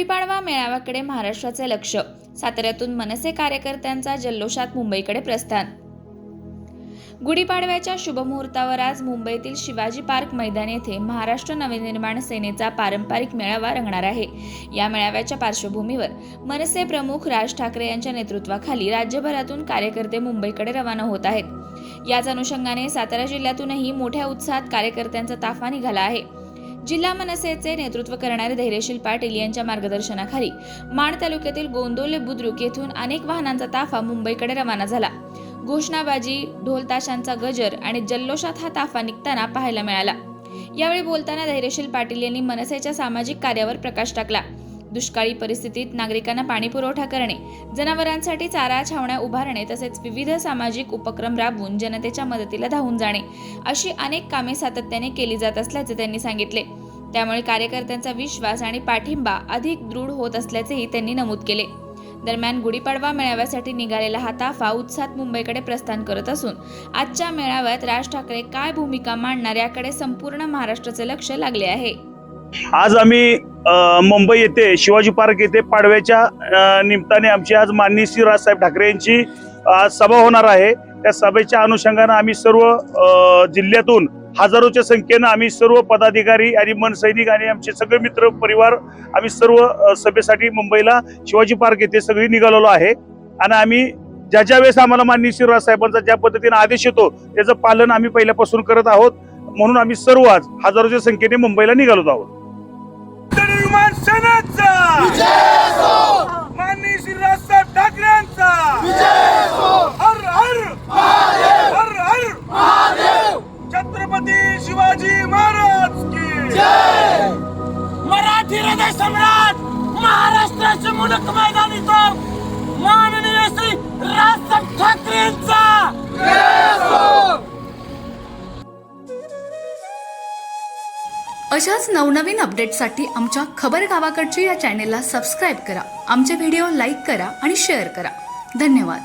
गुढीपाडवा मेळाव्याकडे महाराष्ट्राचे लक्ष. साताऱ्यातून मनसे कार्यकर्त्यांचा जल्लोषात मुंबईकडे प्रस्थान. गुढीपाडव्याच्या शुभमुहूर्तावर आज मुंबईतील शिवाजी पार्क मैदान येथे महाराष्ट्र नवनिर्माण सेनेचा पारंपरिक मेळावा रंगणार आहे. या मेळाव्याच्या पार्श्वभूमीवर मनसे प्रमुख राज ठाकरे यांच्या नेतृत्वाखाली राज्यभरातून कार्यकर्ते मुंबईकडे रवाना होत आहेत. याच अनुषंगाने सातारा जिल्ह्यातूनही मोठ्या उत्साहात कार्यकर्त्यांचा ताफा निघाला आहे. जिल्हा मनसेचे नेतृत्व करणारे धैर्यशील पाटील यांच्या मार्गदर्शनाखाली माण तालुक्यातील गोंदोले बुद्रुक येथून अनेक वाहनांचा ताफा मुंबईकडे रवाना झाला. घोषणाबाजी, ढोल ताशांचा गजर आणि जल्लोषात हा ताफा निघताना पाहायला मिळाला. यावेळी बोलताना धैर्यशील पाटील यांनी मनसेच्या सामाजिक कार्यावर प्रकाश टाकला. दुष्काळी परिस्थितीत नागरिकांना पाणी पुरवठा करणे, जनावरांसाठी चारा छावण्या उभारणे तसेच विविध सामाजिक उपक्रम राबवून जनतेच्या मदतीला धावून जाणे अशी अनेक कामे सातत्याने केली जात असल्याचे त्यांनी सांगितले. त्यामुळे कार्यकर्त्यांचा विश्वास आणि पाठिंबा अधिक दृढ होत असल्याचेही त्यांनी नमूद केले. दरम्यान गुढीपाडवा मेळाव्यासाठी निघालेला हा ताफा उत्साहात मुंबईकडे प्रस्थान करत असून आजच्या मेळाव्यात राज ठाकरे काय भूमिका मांडणार याकडे संपूर्ण महाराष्ट्राचे लक्ष लागले आहे. आज आम्ही मुंबई येथे शिवाजी पार्क येथे पाडव्याच्या निमित्ताने आमची आज माननीय श्री राजसाहेब ठाकरे यांची सभा होणार आहे. त्या सभेच्या अनुषंगाने आम्ही सर्व जिल्ह्यातून हजारोच्या संख्येनं आम्ही सर्व पदाधिकारी आणि मनसैनिक आणि आमचे सगळे मित्र परिवार आम्ही सर्व सभेसाठी मुंबईला शिवाजी पार्क येथे सगळी निघालेलो आहे. आणि आम्ही ज्या वेळेस आम्हाला माननीय श्री राजसाहेबांचा ज्या पद्धतीने आदेश येतो त्याचं पालन आम्ही पहिल्यापासून करत आहोत. म्हणून आम्ही सर्व आज हजारोच्या संख्येने मुंबईला निघालो आहोत. माननीय श्री राजसाहेब ठाकरेंचा हर हर हर हर महादेव. छत्रपती शिवाजी महाराज की जय. मराठी हृदय सम्राट महाराष्ट्राचे मुलक मैदानीतून माननीय श्री राजसाहेब ठाकरेंचा अशाच नवनवीन अपडेट्ससाठी आमच्या खबर गावाकडची या चॅनेलला सबस्क्राईब करा. आमचे व्हिडिओ लाईक करा आणि शेअर करा. धन्यवाद.